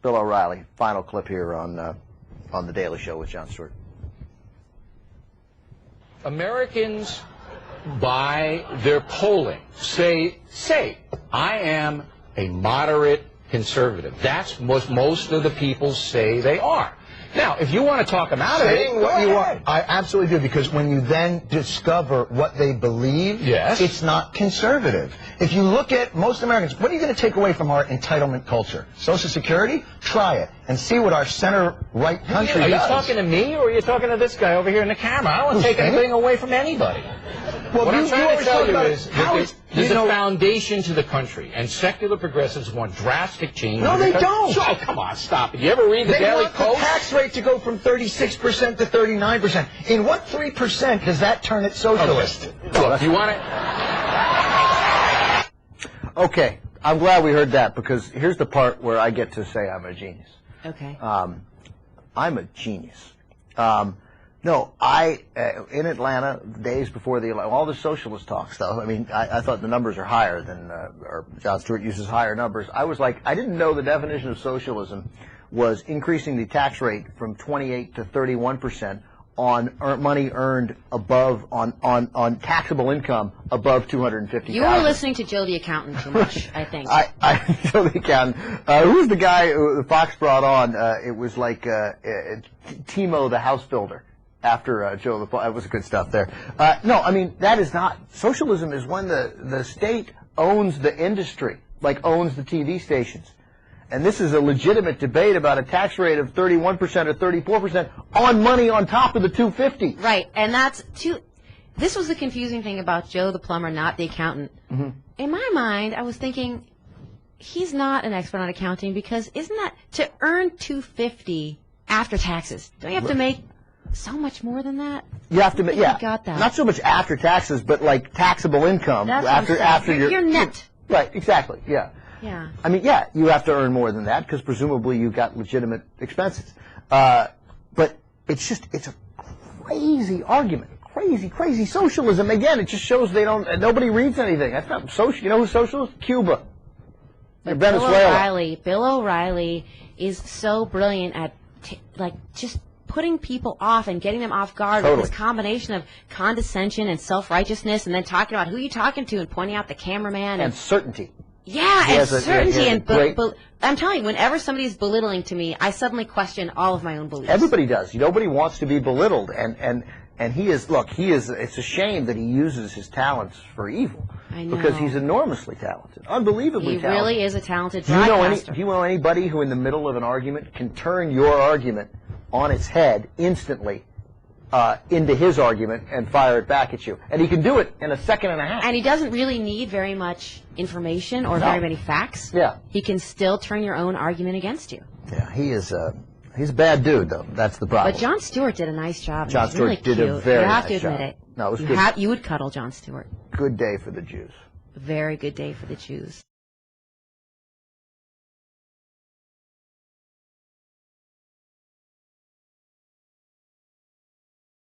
Bill O'Reilly, final clip here on The Daily Show with Jon Stewart. Americans, by their polling, say, I am a moderate conservative. That's what most of the people say they are. Now, if you want to talk them out of it, what you want, I absolutely do, because when you then discover what they believe, yes, it's not conservative. If you look at most Americans, what are you going to take away from our entitlement culture? Social Security? Try it and see what our center-right country does. Are you talking to me, or are you talking to this guy over here in the camera? I don't want to take anything away from anybody. Well, what I'm trying to tell you is there's a know, foundation to the country, and secular progressives want drastic change. No, they don't. Oh, come on, stop it. You ever read the Daily Post? They want the tax rate to go from 36% to 39%. In what 3% does that turn it socialist? Look, you want it? Okay, I'm glad we heard that, because here's the part where I get to say I'm a genius. Okay. I'm a genius. No, in Atlanta, days before all the socialist talk stuff, I mean, I thought the numbers are higher than, or Jon Stewart uses higher numbers. I was like, I didn't know the definition of socialism was increasing the tax rate from 28 to 31% on money earned above, on taxable income above $250,000. You were listening to Joe the Accountant too much, I think. Joe the Accountant. Who's the guy Fox brought on? It was like Timo the House Builder. After Joe the that was good stuff there. No, I mean, that is not socialism. Is when the state owns the industry, like owns the TV stations, and this is a legitimate debate about a tax rate of 31% or 34% on money on top of the $250. Right, and that's this was the confusing thing about Joe the plumber, not the accountant. Mm-hmm. In my mind, I was thinking he's not an expert on accounting, because isn't that to earn $250 after taxes? Don't you have to make so much more than that? You have to make, yeah, got that. Not so much after taxes, but like taxable income. That's after your net. Right, exactly, yeah. Yeah. I mean, yeah, you have to earn more than that, because presumably you got legitimate expenses. But it's a crazy argument. Crazy socialism. Again, it just shows nobody reads anything. That's not social. You know who's socialist? Cuba. But Venezuela. Bill O'Reilly is so brilliant at just putting people off and getting them off guard with this combination of condescension and self-righteousness, and then talking about who you're talking to and pointing out the cameraman. And certainty. Yeah, and certainty. I'm telling you, whenever somebody's belittling to me, I suddenly question all of my own beliefs. Everybody does. Nobody wants to be belittled. And he is, it's a shame that he uses his talents for evil. I know. Because he's enormously talented. Unbelievably talented. He really is a talented broadcaster. Do you know anybody who in the middle of an argument can turn your argument on its head instantly into his argument and fire it back at you? And he can do it in a second and a half. And he doesn't really need very much information or very many facts. Yeah. He can still turn your own argument against you. Yeah, he's a bad dude, though. That's the problem. But Jon Stewart did a nice job. Jon Stewart really did cute. a very nice job. You have to admit it. No, it was good. You would cuddle Jon Stewart. Good day for the Jews. Very good day for the Jews.